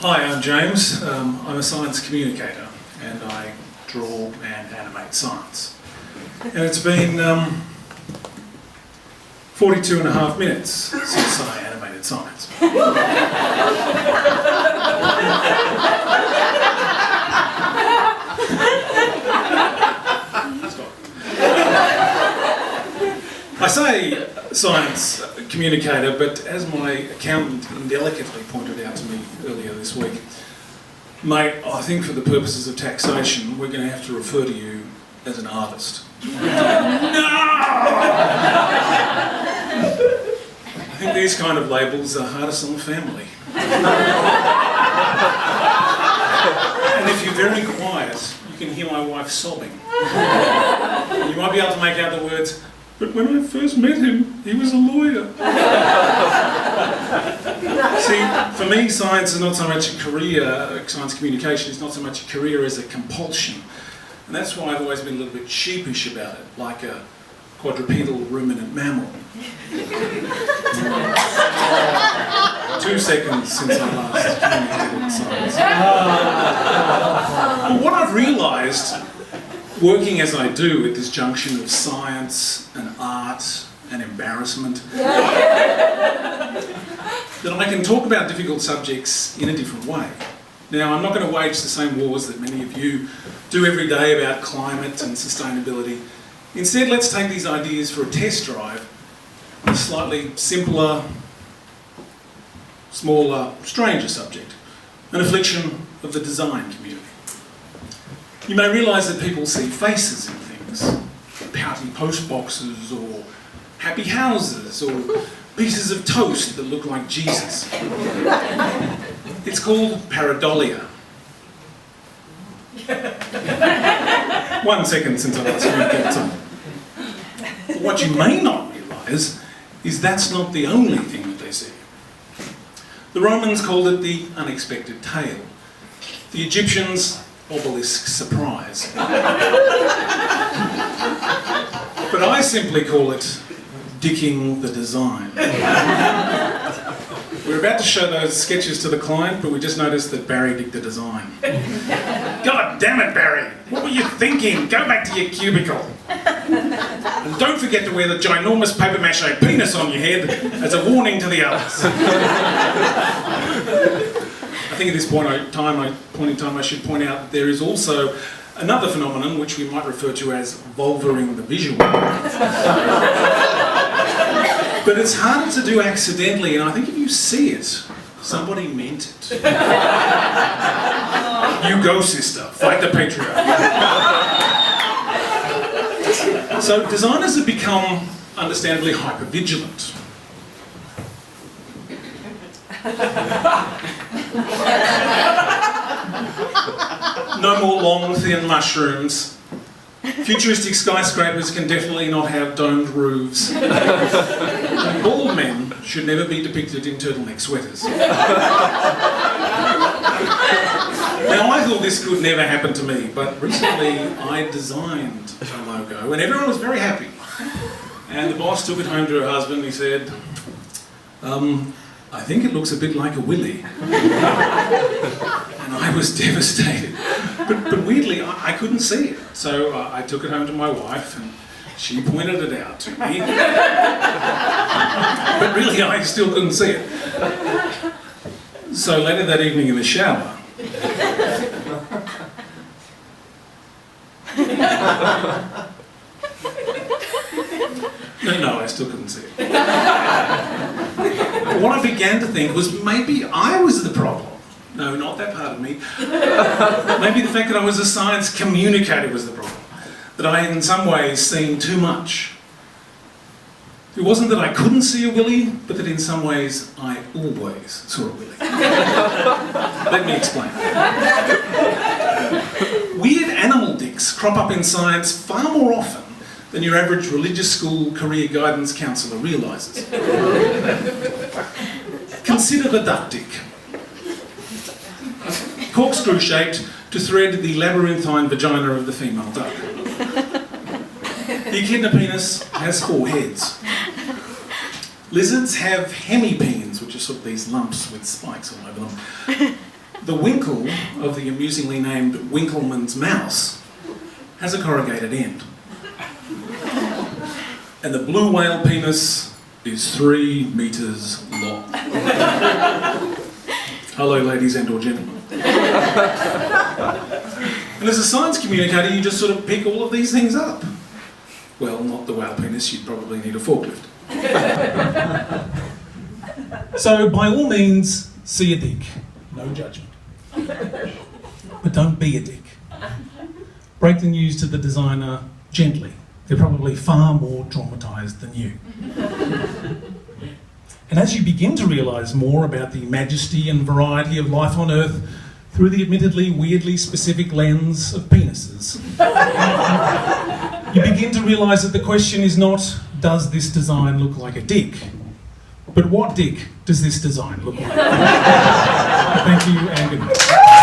Hi, I'm James. I'm a science communicator and I draw and animate science. And it's been 42 and a half minutes since I animated science. I say science communicator, but as my accountant indelicately pointed out to me earlier this week, mate, I think for the purposes of taxation, we're going to have to refer to you as an artist. No! I think these kind of labels are hardest on the family. And if you're very quiet, you can hear my wife sobbing. You might be able to make out the words, "But when I first met him, he was a lawyer." See, for me, science is not so much a career, science communication is not so much a career as a compulsion. And that's why I've always been a little bit sheepish about it, like a quadrupedal ruminant mammal. 2 seconds since I last communicated science. Well, what I've realised, working as I do at this junction of science and art and embarrassment, that I can talk about difficult subjects in a different way. Now, I'm not going to wage the same wars that many of you do every day about climate and sustainability. Instead, let's take these ideas for a test drive on a slightly simpler, smaller, stranger subject, an affliction of the design community. You may realise that people see faces in things, pouty post boxes or happy houses or pieces of toast that look like Jesus. It's called pareidolia. 1 second since I last communicated something. What you may not realise is that's not the only thing that they see. The Romans called it the unexpected tale. The Egyptians, obelisk surprise. But I simply call it dicking the design. We're about to show those sketches to the client, but we just noticed that Barry dicked the design. God damn it, Barry! What were you thinking? Go back to your cubicle. And don't forget to wear the ginormous paper mache penis on your head as a warning to the others. I think at this point in time I should point out that there is also another phenomenon which we might refer to as vulvaring the visual. But it's harder to do accidentally, and I think if you see it, somebody meant it. You go, sister, fight the patriarchy. So designers have become, understandably, hyper-vigilant. No more long, thin mushrooms. Futuristic skyscrapers can definitely not have domed roofs. And bald men should never be depicted in turtleneck sweaters. Now, I thought this could never happen to me, but recently I designed a logo and everyone was very happy. And the boss took it home to her husband and he said, "I think it looks a bit like a willy." And I was devastated. But weirdly, I couldn't see it. So I took it home to my wife and she pointed it out to me. But really, I still couldn't see it. So later that evening in the shower, No, I still couldn't see it. What I began to think was maybe I was the problem. No, not that part of me. Maybe the fact that I was a science communicator was the problem. That I had in some ways seen too much. It wasn't that I couldn't see a willy, but that in some ways I always saw a willy. Let me explain. Weird animal dicks crop up in science far more often than your average religious school career guidance counsellor realises. Consider the duck dick. Corkscrew shaped to thread the labyrinthine vagina of the female duck. The echidna penis has 4 heads. Lizards have hemipenes, which are sort of these lumps with spikes all over them. The winkle of the amusingly named Winkleman's mouse has a corrugated end. And the blue whale penis is 3 metres long. Hello, ladies and or gentlemen. And as a science communicator, you just sort of pick all of these things up. Well, not the whale penis, you'd probably need a forklift. So, by all means, see a dick. No judgment. But don't be a dick. Break the news to the designer gently. They're probably far more traumatised than you. And as you begin to realise more about the majesty and variety of life on Earth through the admittedly weirdly specific lens of penises, you begin to realise that the question is not, does this design look like a dick? But what dick does this design look like? Thank you and good night.